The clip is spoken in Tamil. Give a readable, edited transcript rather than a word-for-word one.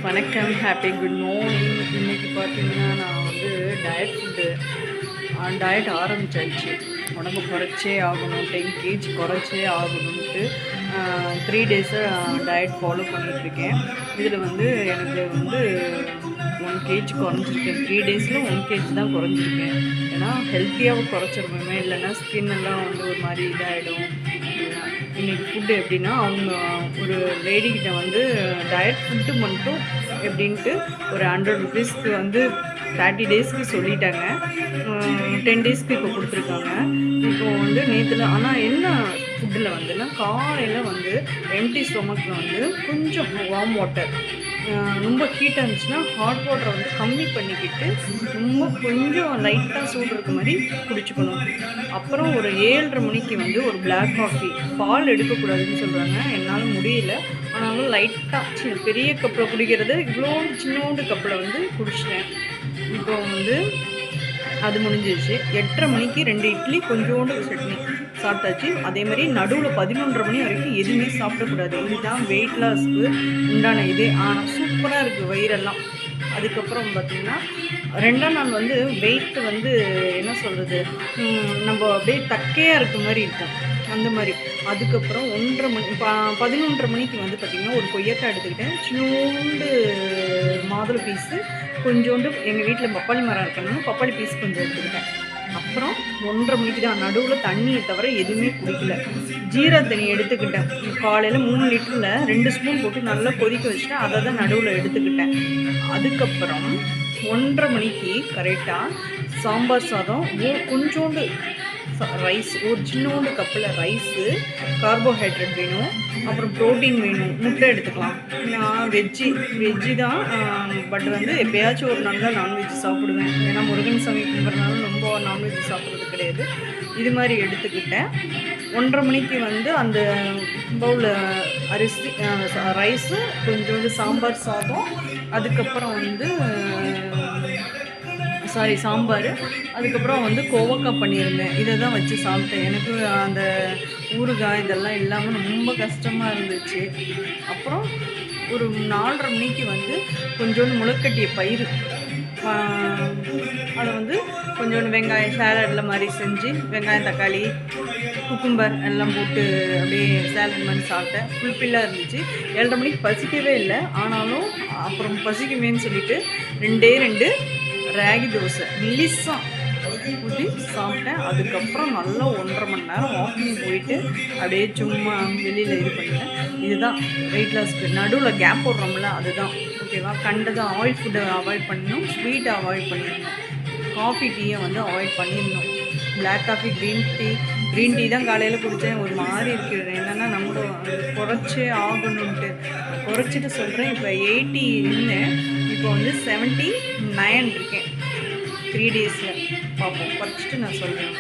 வணக்கம். Happy good morning. இன்றைக்கி பார்த்தீங்கன்னா நான் வந்து டயட் ஆரம்பிச்சாச்சு. உடம்பு குறைச்சே ஆகணும், 10 kg குறைச்சே ஆகணுன்ட்டு 3 டேஸாக டயட் ஃபாலோ பண்ணிகிட்ருக்கேன். இதில் வந்து எனக்கு வந்து 1 kg குறைஞ்சிருக்கேன். 3 டேஸில் 1 kg தான் குறைஞ்சிருக்கேன். ஏன்னா ஹெல்த்தியாகவும் குறைச்சிருப்போமே, இல்லைன்னா ஸ்கின் எல்லாம் வந்து ஒரு மாதிரி இதாகிடும். இன்றைக்கி ஃபுட்டு எப்படின்னா, அவங்க ஒரு லேடிக்கிட்ட வந்து டயட் ஃபுட்டு மட்டும் எப்படின்ட்டு ஒரு 100 ருபீஸ்க்கு வந்து 30 டேஸ்க்கு சொல்லிட்டாங்க. 10 டேஸ்க்கு இப்போ கொடுத்துருக்காங்க. இப்போது வந்து நேற்றுல ஆனால் என்ன ஃபுட்டில் வந்துன்னா, காலையில் வந்து எம்டி ஸ்டொமக்கில் வந்து கொஞ்சம் வார்ம் வாட்டர், ரொம்ப ஹீட்டாக இருந்துச்சுன்னா ஹாட் வாட்டரை வந்து கம்மி பண்ணிக்கிட்டு ரொம்ப கொஞ்சம் லைட்டாக சூடு இருக்க மாதிரி குடிச்சுக்கணும். அப்புறம் ஒரு 7:30 மணிக்கு வந்து ஒரு பிளாக் காஃபி, பால் எடுக்கக்கூடாதுன்னு சொல்கிறாங்க. என்னால் முடியல, ஆனாலும் லைட்டாக பெரிய கப்பில் குடிக்கிறது இவ்வளோண்டு சின்னோண்டு கப்பில் வந்து குடிச்சிட்டேன். இப்போ வந்து அது முடிஞ்சிருச்சு. 8:30 மணிக்கு 2 இட்லி கொஞ்சோண்டு சட்னி சாப்பிட்டாச்சு. அதே மாதிரி நடுவில் 11:30 மணி வரைக்கும் எதுவுமே சாப்பிடக்கூடாது. இதுதான் வெயிட் லாஸ்க்கு உண்டான இதே. ஆனால் சூப்பராக இருக்குது வயிறெல்லாம். அதுக்கப்புறம் பார்த்திங்கன்னா 2ஆம் நாள் வந்து வெயிட் வந்து என்ன சொல்கிறது, நம்ம அப்படியே தக்கையாக இருக்க மாதிரி இருக்கும், அந்த மாதிரி. அதுக்கப்புறம் 11:30 மணிக்கு வந்து பார்த்திங்கன்னா ஒரு கொய்யக்காய் எடுத்துக்கிட்டேன். சின்னோண்டு மாதுளை பீஸு கொஞ்சோண்டு, எங்கள் வீட்டில் பப்பாளி மரம் இருக்கணும், பப்பாளி பீஸ் கொஞ்சம் எடுத்துக்கிட்டேன். அப்புறம் 1:30 மணிக்கு தான் நடுவில் தண்ணியை தவிர எதுவுமே குடிக்கல. ஜீரா தண்ணி எடுத்துக்கிட்டேன். காலையில் 3 லிட்டரில் 2 ஸ்பூன் போட்டு நல்லா கொதிக்க வச்சுட்டேன். அதை தான் நடுவில் எடுத்துக்கிட்டேன். அதுக்கப்புறம் 1:30 மணிக்கு கரெக்டாக சாம்பார் சாதம், கொஞ்சோண்டு ரைஸ், ஒரு சின்னோண்டு கப்பில் ரைஸு, கார்போஹைட்ரேட் வேணும், அப்புறம் ப்ரோட்டீன் வேணும், முட்டை எடுத்துக்கலாம். நான் வெஜ்ஜி தான், பட் வந்து எப்போயாச்சும் ஒரு நாள் தான் நான்வெஜ் சாப்பிடுவேன். ஏன்னா முருகன் சாமி கும்பிட்றதுனால ரொம்ப நான்வெஜ் சாப்பிட்றது கிடையாது. இது மாதிரி எடுத்துக்கிட்டேன். 1:30 மணிக்கு வந்து அந்த பவுலில் அரிசி, ரைஸு, கொஞ்சோண்டு சாம்பார் சாதம், அதுக்கப்புறம் வந்து சாம்பார், அதுக்கப்புறம் வந்து கோவக்காய் பண்ணியிருந்தேன். இதை தான் வச்சு சாப்பிட்டேன். எனக்கு அந்த ஊறுகாய் இதெல்லாம் இல்லாமல் ரொம்ப கஷ்டமாக இருந்துச்சு. அப்புறம் ஒரு 4:30 மணிக்கு வந்து கொஞ்சோண்டு முளைக்கட்டிய பயிறு, அதை வந்து கொஞ்சோண்டு வெங்காயம் சேலடில் மாதிரி செஞ்சு, வெங்காயம் தக்காளி குக்கும்பர் எல்லாம் போட்டு அப்படியே சேலட் மாதிரி சாப்பிட்டேன். ஃபுல்ஃபில்லாக இருந்துச்சு. 7:30 மணிக்கு பசிக்கவே இல்லை, ஆனாலும் அப்புறம் பசிக்குமேன்னு சொல்லிவிட்டு 2 ராகி தோசை மெலிசாக ஊற்றி சாப்பிட்டேன். அதுக்கப்புறம் நல்லா 1.5 மணி நேரம் வாக்கிங் போயிட்டு அப்படியே சும்மா வெளியில் இது பண்ணிட்டேன். இதுதான் வெயிட் லாஸ்க்கு. நடுவில் கேப் போடுறோம்ல, அதுதான் ஓகேவா. கண்டதான் ஆயில் ஃபுட்டை அவாய்ட் பண்ணணும், ஸ்வீட்டை அவாய்ட் பண்ணிடணும், காஃபி டீயை வந்து அவாய்ட் பண்ணிடணும். பிளாக் காஃபி, க்ரீன் டீ தான் காலையில் குடித்தேன். ஒரு மாதிரி இருக்குது. என்னென்னா நம்ம குறைச்சே ஆகணுன்ட்டு குறைச்சிட்டு சொல்கிறேன். இப்போ 80 இருந்தேன், இப்போ வந்து 79 இருக்கேன். 3 டேஸில் பார்ப்போம், குறைச்சிட்டு நான் சொல்கிறேன்.